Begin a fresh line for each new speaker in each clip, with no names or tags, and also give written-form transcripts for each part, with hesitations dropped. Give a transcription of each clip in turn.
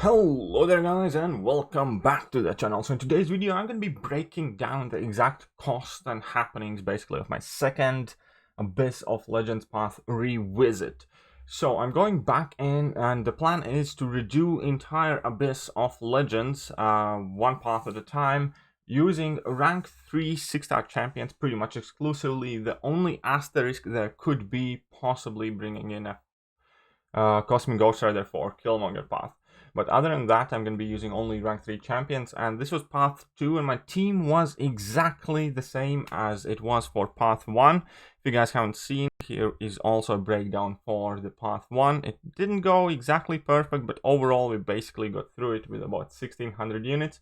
Hello there guys and welcome back to the channel. So in today's video I'm going to be breaking down the exact cost and happenings basically of my second Abyss of Legends path revisit. So I'm going back in and the plan is to redo entire Abyss of Legends one path at a time using rank 3 6-star champions pretty much exclusively. The only asterisk there could be possibly bringing in a Cosmic Ghost Rider for Killmonger path. But other than that, I'm going to be using only rank 3 champions, and this was path 2, and my team was exactly the same as it was for path 1. If you guys haven't seen, here is also a breakdown for the path 1. It didn't go exactly perfect, but overall we basically got through it with about 1600 units.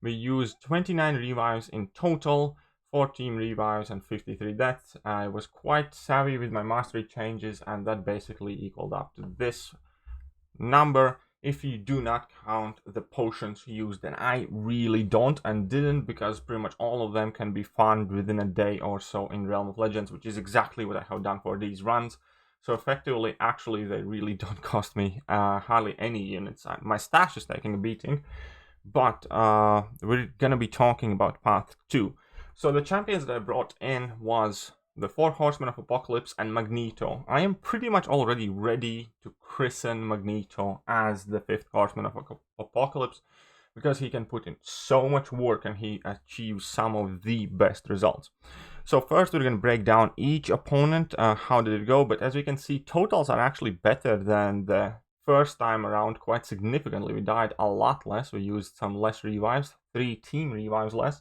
We used 29 revives in total, 14 revives and 53 deaths. I was quite savvy with my mastery changes, and that basically equaled up to this number. If you do not count the potions used, and I really don't and didn't, because pretty much all of them can be farmed within a day or so in Realm of Legends, which is exactly what I have done for these runs. So effectively, actually, they really don't cost me hardly any units. My stash is taking a beating, but we're gonna be talking about path 2. So the champions that I brought in was the 4 Horsemen of Apocalypse and Magneto. I am pretty much already ready to christen Magneto as the 5th Horseman of Apocalypse, because he can put in so much work and he achieves some of the best results. So first we're going to break down each opponent, how did it go, but as we can see, totals are actually better than the first time around quite significantly. We died a lot less, we used some less revives, 3 team revives less.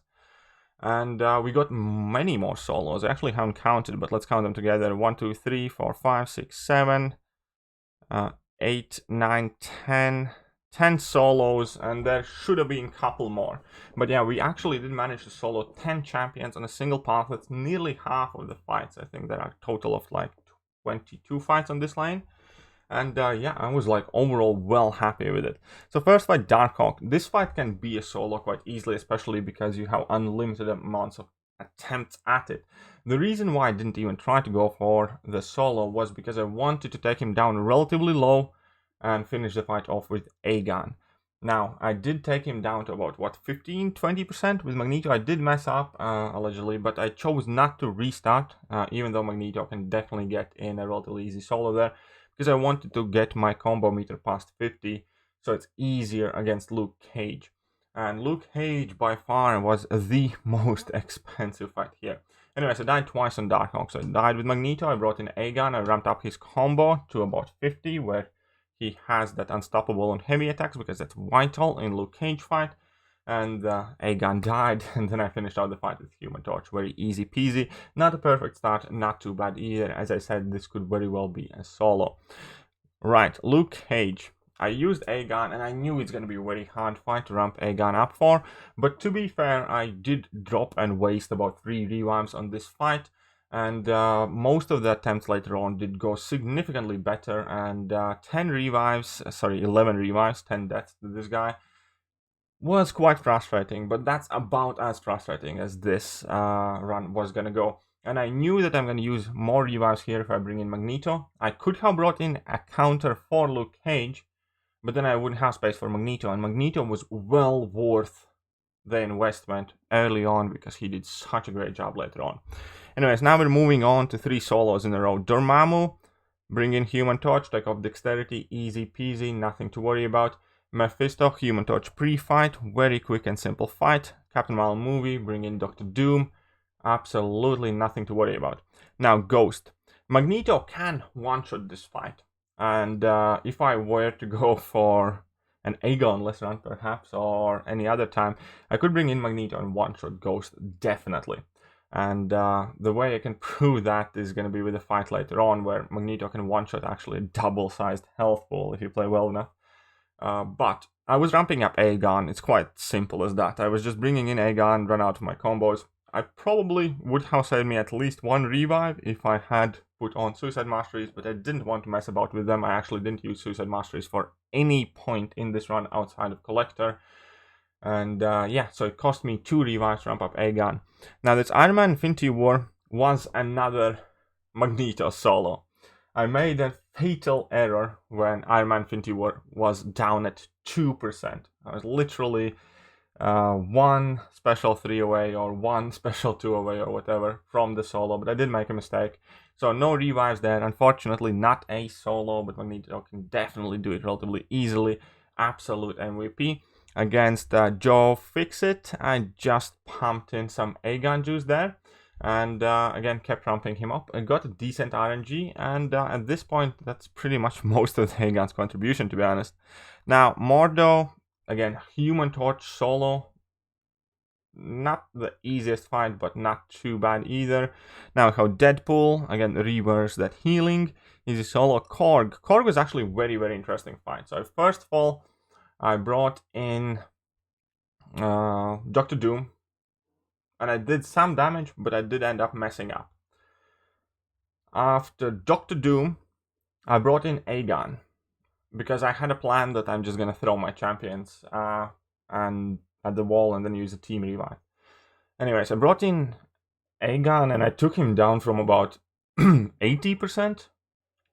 And we got many more solos. I actually haven't counted, but let's count them together. 1, 2, 3, 4, 5, 6, 7, 8, 9, 10 solos, and there should have been a couple more. But yeah, we actually did manage to solo 10 champions on a single path. That's nearly half of the fights. I think there are a total of like 22 fights on this lane. And yeah, I was like overall well happy with it. So first fight, Darkhawk. This fight can be a solo quite easily, especially because you have unlimited amounts of attempts at it. The reason why I didn't even try to go for the solo was because I wanted to take him down relatively low and finish the fight off with Aegon. Now, I did take him down to about, what, 15-20% with Magneto. I did mess up, allegedly, but I chose not to restart, even though Magneto can definitely get in a relatively easy solo there, because I wanted to get my combo meter past 50, so it's easier against Luke Cage. And Luke Cage by far was the most expensive fight here. Anyways, I died twice on Darkhawk. So I died with Magneto, I brought in Aegon, I ramped up his combo to about 50, where he has that unstoppable on heavy attacks, because that's vital in Luke Cage fight. And Aegon died, and then I finished out the fight with Human Torch. Very easy peasy. Not a perfect start, not too bad either. As I said, this could very well be a solo. Right, Luke Cage. I used Aegon, and I knew it's going to be a very hard fight to ramp Aegon up for. But to be fair, I did drop and waste about 3 revives on this fight. And most of the attempts later on did go significantly better. And 11 revives, 10 deaths to this guy was quite frustrating, but that's about as frustrating as this run was gonna go. And I knew that I'm gonna use more revives here if I bring in Magneto. I could have brought in a counter for Luke Cage, but then I wouldn't have space for Magneto, and Magneto was well worth the investment early on because he did such a great job later on. Anyways, now we're moving on to 3 solos in a row. Dormammu, bring in Human Torch, take off Dexterity, easy peasy, nothing to worry about. Mephisto, Human Torch pre-fight, very quick and simple fight. Captain Marvel movie, bring in Doctor Doom, absolutely nothing to worry about. Now Ghost. Magneto can one-shot this fight, and if I were to go for an Aegon-less run perhaps, or any other time, I could bring in Magneto and one-shot Ghost, definitely. And the way I can prove that is going to be with a fight later on, where Magneto can one-shot actually a double-sized health pool if you play well enough. But I was ramping up Aegon. It's quite simple as that. I was just bringing in Aegon, run out of my combos. I probably would have saved me at least 1 revive if I had put on Suicide Masteries, but I didn't want to mess about with them. I actually didn't use Suicide Masteries for any point in this run outside of Collector. And yeah, so it cost me 2 revives to ramp up Aegon. Now this Iron Man Infinity War was another Magneto solo. I made a fatal error when Iron Man Infinity War was down at 2%. I was literally one special 3 away or one special 2 away or whatever from the solo, but I did make a mistake. So no revives there. Unfortunately, not a solo, but Magneto can definitely do it relatively easily. Absolute MVP. Against Joe Fixit, I just pumped in some Aegon juice there. And again, kept ramping him up. I got a decent RNG, and at this point, that's pretty much most of Aegon's contribution, to be honest. Now, Mordo, again, Human Torch solo. Not the easiest fight, but not too bad either. Now, how Deadpool, again, reverse that healing. Is a solo Korg. Korg was actually a very, very interesting fight. So, first of all, I brought in Dr. Doom. And I did some damage, but I did end up messing up. After Dr. Doom, I brought in Aegon. Because I had a plan that I'm just going to throw my champions and at the wall and then use a team revive. Anyways, I brought in Aegon and I took him down from about 80%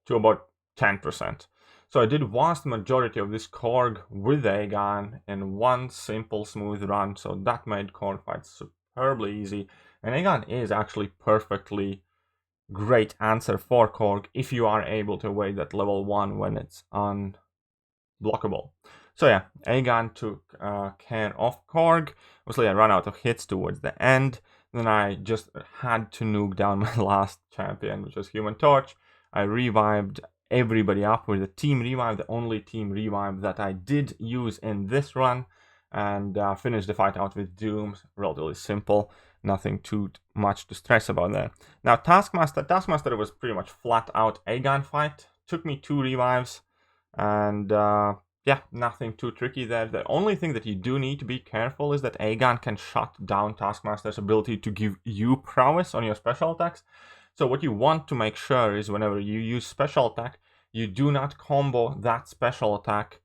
to about 10%. So I did vast majority of this Korg with Aegon in one simple smooth run. So that made Korg fights superbly easy. And Aegon is actually perfectly great answer for Korg if you are able to wait at level 1 when it's unblockable. So yeah, Aegon took care of Korg. Obviously I ran out of hits towards the end. Then I just had to nuke down my last champion, which was Human Torch. I revived everybody up with a team revive, the only team revive that I did use in this run. And finished the fight out with Doom. Relatively simple. Nothing too much to stress about there. Now, Taskmaster was pretty much flat out Aegon fight. Took me 2 revives. And yeah, nothing too tricky there. The only thing that you do need to be careful is that Aegon can shut down Taskmaster's ability to give you prowess on your special attacks. So what you want to make sure is whenever you use special attack, you do not combo that special attack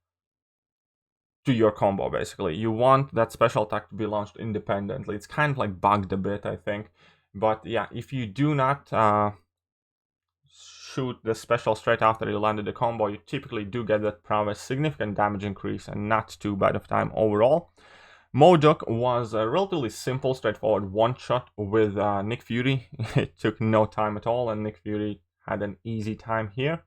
to your combo, basically. You want that special attack to be launched independently. It's kind of like bugged a bit, I think. But yeah, if you do not shoot the special straight after you landed the combo, you typically do get that prowess, significant damage increase, and not too bad of time overall. Modok was a relatively simple, straightforward one-shot with Nick Fury. It took no time at all, and Nick Fury had an easy time here.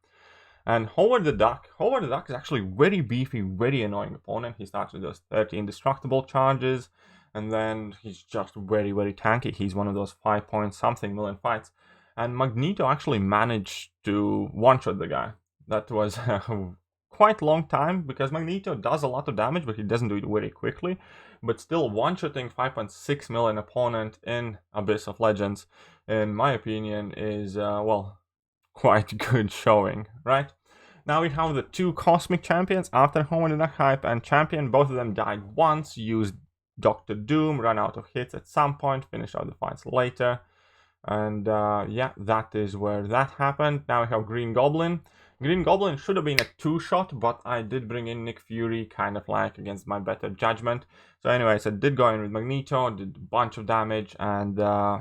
And Howard the Duck is actually very beefy, very annoying opponent. He starts with those 30 indestructible charges, and then he's just very, very tanky. He's one of those 5-point-something million fights. And Magneto actually managed to one-shot the guy. That was quite long time, because Magneto does a lot of damage, but he doesn't do it very quickly. But still, one-shotting 5.6 million opponent in Abyss of Legends, in my opinion, is, well, quite good showing, right? Now we have the 2 Cosmic Champions after Howard the Duck hype and Champion. Both of them died once, used Dr. Doom, ran out of hits at some point, finished out the fights later. And yeah, that is where that happened. Now we have Green Goblin. Green Goblin should have been a 2-shot, but I did bring in Nick Fury, kind of like against my better judgment. So anyways, I did go in with Magneto, did a bunch of damage, and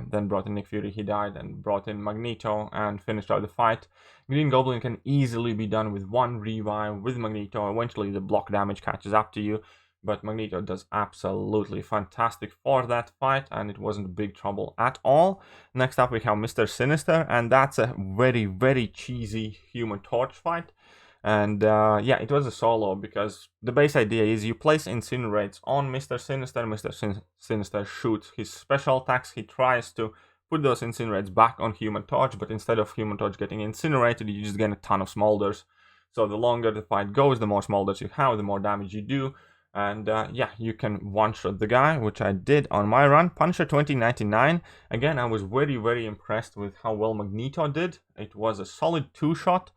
then brought in Nick Fury, he died, and brought in Magneto, and finished out the fight. Green Goblin can easily be done with 1 revive with Magneto. Eventually the block damage catches up to you, but Magneto does absolutely fantastic for that fight, and it wasn't big trouble at all. Next up we have Mr. Sinister, and that's a very, very cheesy Human Torch fight. And yeah, it was a solo, because the base idea is you place Incinerates on Mr. Sinister. Mr. Sinister shoots his special attacks. He tries to put those Incinerates back on Human Torch, but instead of Human Torch getting incinerated, you just get a ton of smolders. So the longer the fight goes, the more smolders you have, the more damage you do. And yeah, you can one-shot the guy, which I did on my run. Punisher 2099. Again, I was very, very impressed with how well Magneto did. It was a solid 2-shot.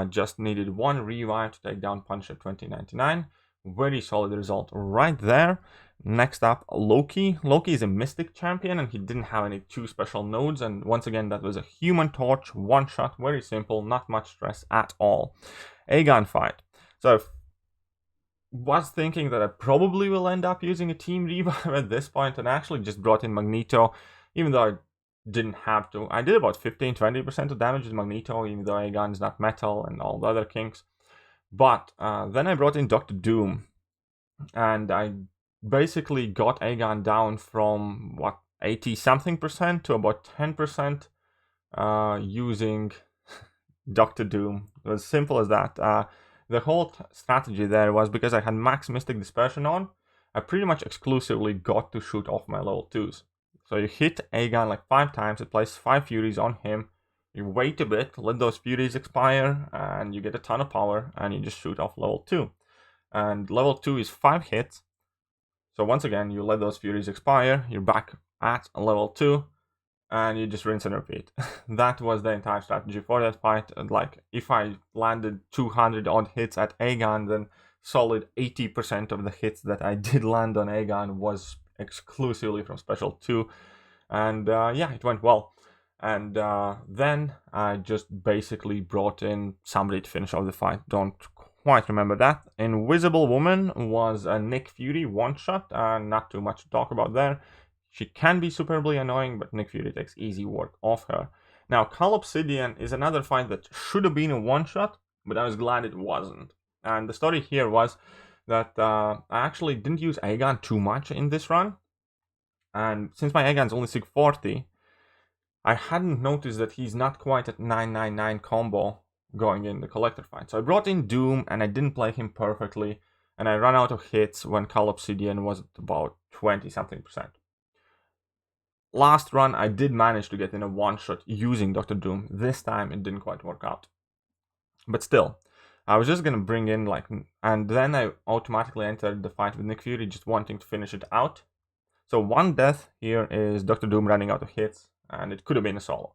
Just needed 1 revive to take down Punisher 2099. Very solid result right there. Next up, Loki. Loki is a Mystic champion, and he didn't have any 2 special nodes. And once again, that was a Human Torch, 1-shot, very simple, not much stress at all. Aegon fight. So was thinking that I probably will end up using a team revive at this point, and I actually just brought in Magneto, even though I didn't have to. I did about 15-20% of damage with Magneto, even though Aegon is not metal and all the other kinks. But then I brought in Dr. Doom, and I basically got Aegon down from, 80-something% to about 10% using Dr. Doom. It was simple as that. The whole strategy there was because I had max Mystic Dispersion on, I pretty much exclusively got to shoot off my level 2s. So you hit Aegon like 5 times, it places 5 Furies on him, you wait a bit, let those Furies expire, and you get a ton of power, and you just shoot off level 2. And level 2 is 5 hits, so once again, you let those Furies expire, you're back at level 2, and you just rinse and repeat. That was the entire strategy for that fight. And like, if I landed 200 odd hits at Aegon, then solid 80% of the hits that I did land on Aegon was exclusively from Special 2. And yeah, it went well. And then I just basically brought in somebody to finish off the fight. Don't quite remember that. Invisible Woman was a Nick Fury one-shot, not too much to talk about there. She can be superbly annoying, but Nick Fury takes easy work off her. Now, Cull Obsidian is another fight that should have been a one-shot, but I was glad it wasn't. And the story here was that I actually didn't use Aegon too much in this run. And since my Aegon's only Sig 40, I hadn't noticed that he's not quite at 999 combo going in the Collector fight. So I brought in Doom, and I didn't play him perfectly, and I ran out of hits when Cull Obsidian was at about 20-something%. Last run, I did manage to get in a one-shot using Dr. Doom. This time, it didn't quite work out. But still, I was just going to bring in, and then I automatically entered the fight with Nick Fury, just wanting to finish it out. So one death here is Dr. Doom running out of hits, and it could have been a solo.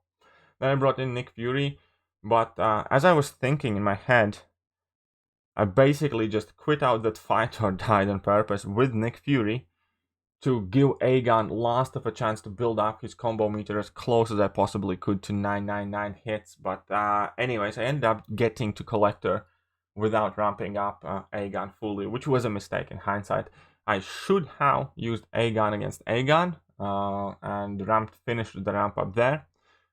Then I brought in Nick Fury, but as I was thinking in my head, I basically just quit out that fight or died on purpose with Nick Fury to give Aegon last of a chance to build up his combo meter as close as I possibly could to 999 hits. But anyways, I ended up getting to Collector without ramping up Aegon fully, which was a mistake in hindsight. I should have used Aegon against Aegon and finished the ramp up there,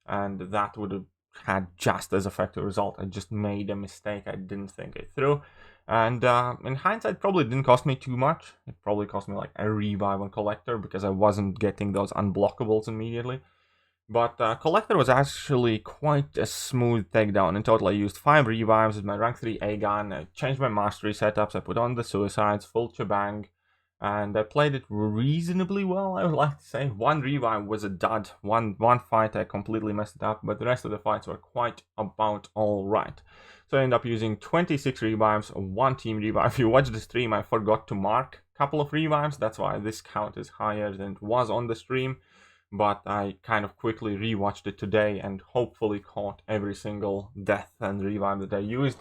and that would have had just as effective result. I just made a mistake. I didn't think it through. And in hindsight, probably didn't cost me too much. It probably cost me like a revive on Collector because I wasn't getting those unblockables immediately. But Collector was actually quite a smooth takedown. In total, I used 5 revives with my rank 3 Aegon. I changed my mastery setups. I put on the suicides, full shebang. And I played it reasonably well, I would like to say. One revive was a dud. One fight I completely messed it up, but the rest of the fights were quite about alright. So I ended up using 26 revives, 1 team revive. If you watch the stream, I forgot to mark a couple of revives. That's why this count is higher than it was on the stream. But I kind of quickly rewatched it today and hopefully caught every single death and revive that I used.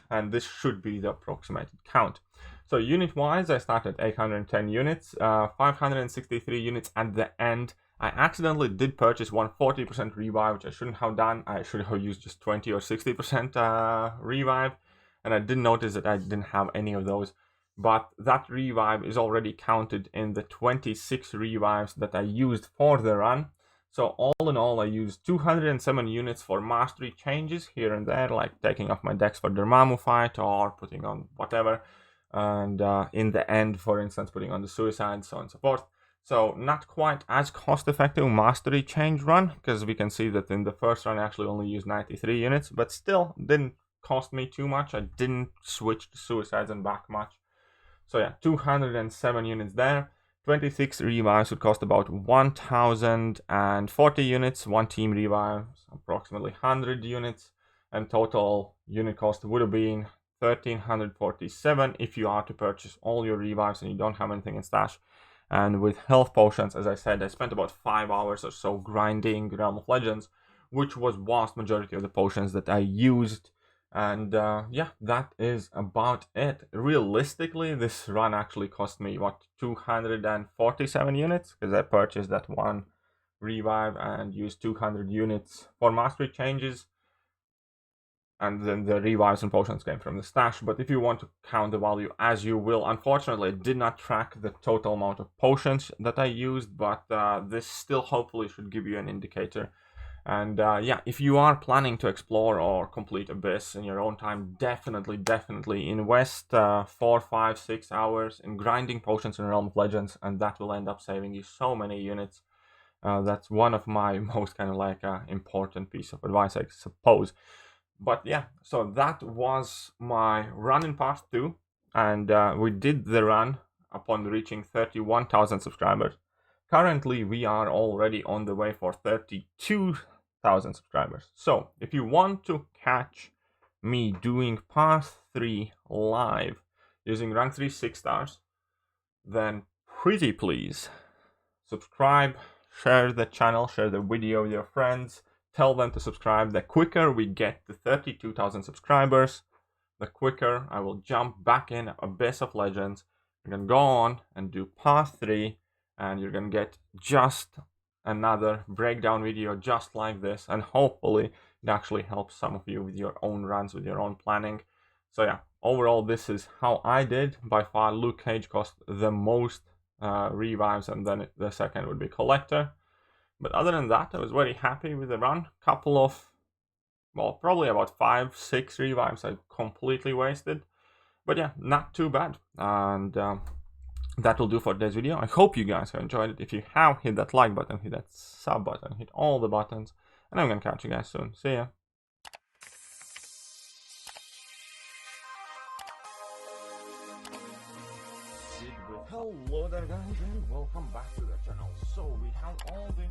And this should be the approximated count. So unit-wise, I started 810 units, 563 units at the end. I accidentally did purchase 140% revive, which I shouldn't have done. I should have used just 20 or 60% revive, and I didn't notice that I didn't have any of those. But that revive is already counted in the 26 revives that I used for the run. So all in all, I used 207 units for mastery changes here and there, like taking off my decks for Dormammu fight or putting on whatever. And in the end, for instance, putting on the suicide, so on and so forth. So not quite as cost-effective mastery change run, because we can see that in the first run I actually only used 93 units, but still didn't cost me too much. I didn't switch to suicides and back much. So yeah, 207 units there. 26 revives would cost about 1,040 units. 1 team revives, approximately 100 units. And total unit cost would have been 1,347 if you are to purchase all your revives and you don't have anything in stash. And with health potions, as I said, I spent about 5 hours or so grinding Realm of Legends, which was vast majority of the potions that I used. And yeah, that is about it. Realistically, this run actually cost me, 247 units, because I purchased that 1 revive and used 200 units for mastery changes. And then the revives and potions came from the stash. But if you want to count the value as you will, unfortunately, it did not track the total amount of potions that I used, but this still hopefully should give you an indicator. And yeah, if you are planning to explore or complete Abyss in your own time, definitely invest 4, 5, 6 hours in grinding potions in Realm of Legends, and that will end up saving you so many units. That's one of my most kind of like important piece of advice, I suppose. But yeah, so that was my run in part 2, and we did the run upon reaching 31,000 subscribers. Currently, we are already on the way for 32,000 subscribers. So, if you want to catch me doing Path 3 live using rank 3 6 stars, then pretty please subscribe, share the channel, share the video with your friends, tell them to subscribe. The quicker we get to 32,000 subscribers, the quicker I will jump back in Abyss of Legends. We're gonna go on and do Path 3, and you're gonna get just another breakdown video just like this, and hopefully it actually helps some of you with your own runs, with your own planning. So yeah, overall this is how I did. By far Luke Cage cost the most revives, and then the second would be Collector. But other than that, I was very happy with the run. Couple of, well, probably about 5, 6 revives I completely wasted. But yeah, not too bad. And that will do for today's video. I hope you guys have enjoyed it. If you have, hit that like button, hit that sub button, hit all the buttons. And I'm gonna catch you guys soon. See ya. Hello there guys, and welcome back to the channel. So we have all the